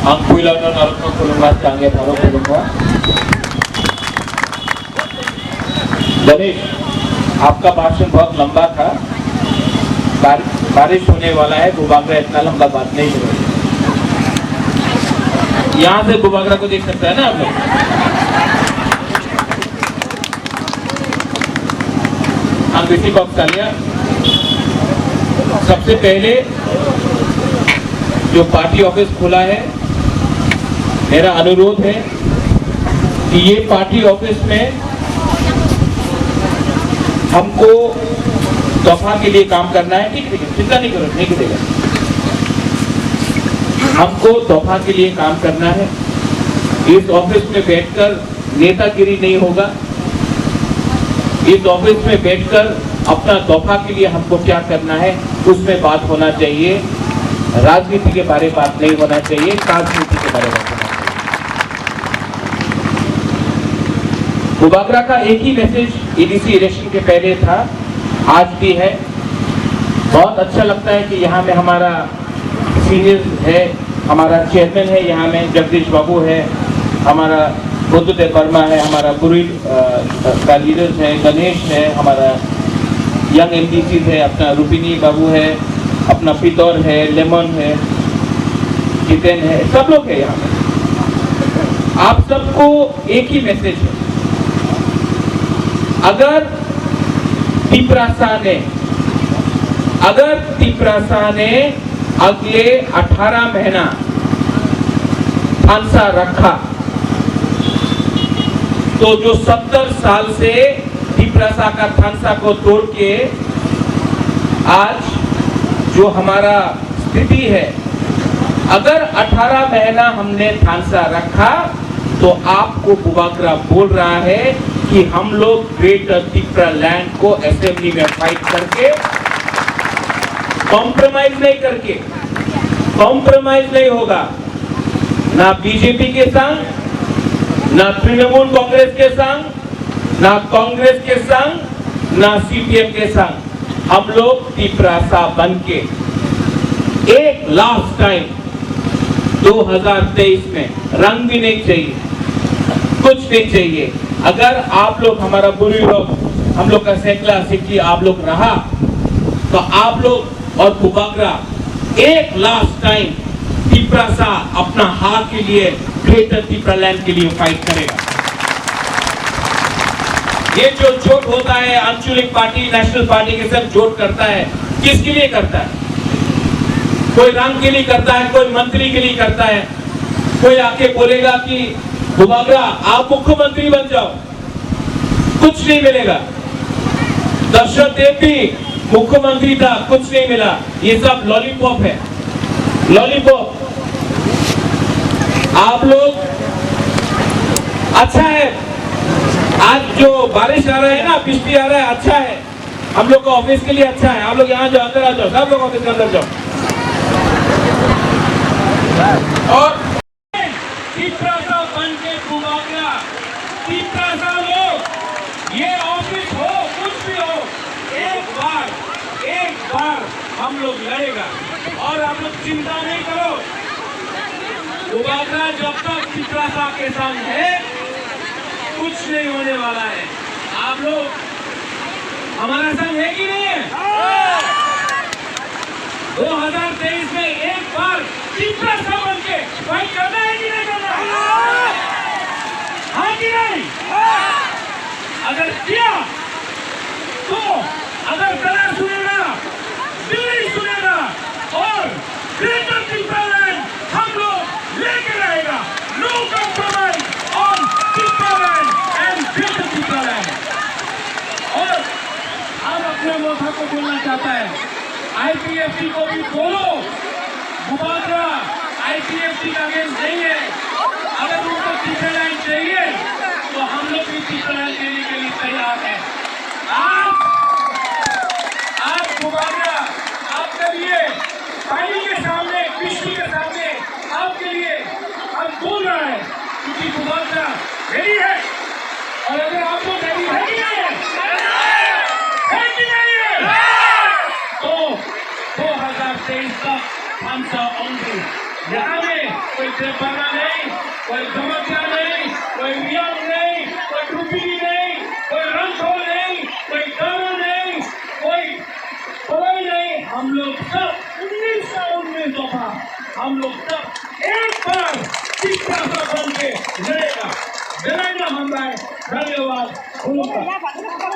Angkuilanan Narotno Kulungan Canggih Baru Kulungan। Ganesh, आपका भाषण बहुत लंबा था। बारिश होने वाला है, गुबागरा इतना लंबा बात नहीं करेगा। यहाँ से गुबागरा को देख सकता है ना आप लोग। हम किसी को लिया। सबसे पहले जो पार्टी ऑफिस खुला है, मेरा अनुरोध है कि ये पार्टी ऑफिस में हमको तोहफा के लिए काम करना है। ठीक है, चिंता नहीं करो, नहीं करेगा। हमको तोहफा के लिए काम करना है। इस ऑफिस में बैठकर नेतागिरी नहीं होगा। इस ऑफिस में बैठकर अपना तोहफा के लिए हमको क्या करना है उसमें बात होना चाहिए। राजनीति के बारे में बात नहीं होना चाहिए, राजनीति के बारे में बात होना चाहिए। गुबागरा का एक ही मैसेज एडीसी इलेक्शन के पहले था, आज भी है। बहुत अच्छा लगता है कि यहाँ में हमारा सीनियर है, हमारा चेयरमैन है, यहाँ में जगदीश बाबू है, हमारा बुद्धदेव वर्मा है, हमारा बुरी का लीडर्स है, गणेश है, हमारा यंग एमडीसी है, अपना रूपिनी बाबू है, अपना पितौर है, लेमन है, जितेन है, सब लोग है यहाँ में। आप सबको एक ही मैसेज है। अगर तिपरासा ने अगले 18 महीना फांसा रखा तो जो 70 साल से तिपरासा का थानसा को तोड़ के आज जो हमारा स्थिति है, अगर 18 महीना हमने थानसा रखा तो आपको गुबागरा बोल रहा है कि हम लोग ग्रेटर तिपरा लैंड को असेंबली में फाइट करके कॉम्प्रोमाइज नहीं होगा। ना बीजेपी के संग, ना तृणमूल कांग्रेस के संग, ना कांग्रेस के संग, ना सीपीएम के संग। हम लोग तिपरासा बन के एक लास्ट टाइम 2023 में रंग भी नहीं चाहिए, कुछ नहीं चाहिए। अगर आप लोग हमारा बुरी लोग, हम लोग का सैकला सिक्की आप लोग रहा तो आप लोग और गुबागरा एक लास्ट टाइम तिपरासा अपना हार के लिए, ग्रेटर तिपरा लैंड के लिए फाइट करेगा। ये जो जोट होता है आंचलिक पार्टी नेशनल पार्टी के साथ जोट करता है, किसके लिए करता है? कोई रंग के लिए करता है, कोई मंत्री के लिए करता है। कोई आके बोलेगा कि गुबागरा आप मुख्यमंत्री बन जाओ, कुछ नहीं मिलेगा। दर्शन देव भी मुख्यमंत्री था, कुछ नहीं मिला। ये सब लॉलीपॉप है, लॉलीपॉप। आप लोग अच्छा है, आज जो बारिश आ रहा है ना, बिजली आ रहा है, अच्छा है। हम लोग का ऑफिस के लिए अच्छा है। आप लोग यहाँ जाओ, अंदर आ जाओ, सब लोग ऑफिस के अंदर जाओ। और तिपरासा बन के गुबागरा, तिपरासा लोग, ये ऑफिस हो कुछ भी हो, एक बार हम लोग लड़ेगा। और आप लोग चिंता नहीं करो, गुबागरा जब तक तिपरासा के संग है कुछ नहीं होने वाला है। आप लोग हमारा संग है कि नहीं है? 2023 में एक बार तिपरासा बन के फाइट करना है कि नहीं करना? हाँ कि नहीं? अगर किया तो अगर गला सुनेगा, दिल्ली सुनेगा और ग्रेटर तिपरा लैंड हम लोग लेके रहेगा। No compromise on Tipra land and greater Tipra land. और अब अपने मोथा को बोलना चाहता है, आईपीएफटी को भी बोलो, गुबागरा आईपीएफटी का अगेंस्ट नहीं है। अगर उनको तिपरा लैंड चाहिए तो हम लोग भी तिपरा लैंड देने के लिए तैयार हैं। आज गुबागरा आपके लिए पानी के सामने, विश्व के सामने आपके लिए हम बोल रहा है क्योंकि गुबागरा रेडी है। और अगर आप लोग रेडी है कि नहीं है? तो 2023 तक हम सब होंगे। यहाँ में कोई शेरपाना नहीं, कोई समस्या नहीं, कोई नियम नहीं, कोई टूपी नहीं, कोई रंगों नहीं, कोई गाना नहीं, कोई कोई नहीं। हम लोग सब 1919 दफा हम लोग सब एक बार शिक्षा बन के लड़ेगा हमारा। धन्यवाद।